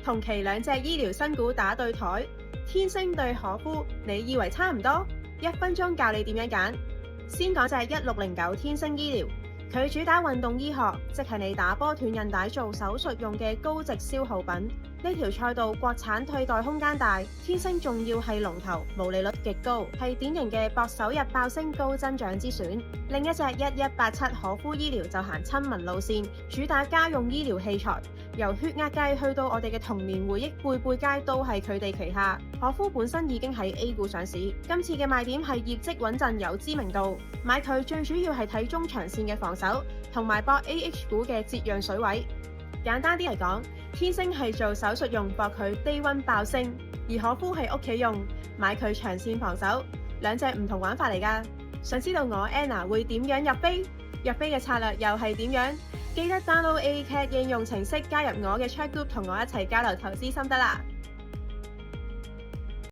同期兩隻醫療新股打對台，天星對可夫，你以為差唔多？1分鐘教你點樣揀。先講隻1609天星醫療，佢主打運動醫學，即係你打波斷韌帶做手術用嘅高值消耗品。呢條賽道國產替代空間大，天星仲要係龍頭，毛利率極高，係典型嘅搏首日爆升高增長之選。另一隻1187可夫醫療就行親民路線，主打家用醫療器材，由血壓計去到我哋嘅童年回憶貝貝街都係佢哋旗下。可夫本身已經喺 A 股上市，今次嘅賣點係業績穩陣有知名度，買佢最主要係睇中長線嘅防守，同埋搏 AH 股嘅折讓水位。簡單啲嚟講，天星係做手術用，搏佢低溫爆升；而可夫係屋企用，買佢長線防守。兩隻唔同玩法嚟㗎。想知道我 Anna 會點樣入飛？入飛嘅策略又係點樣？記得 download ACAT 應用程式加入我嘅 chat group，同我一齊交流投資心得啦！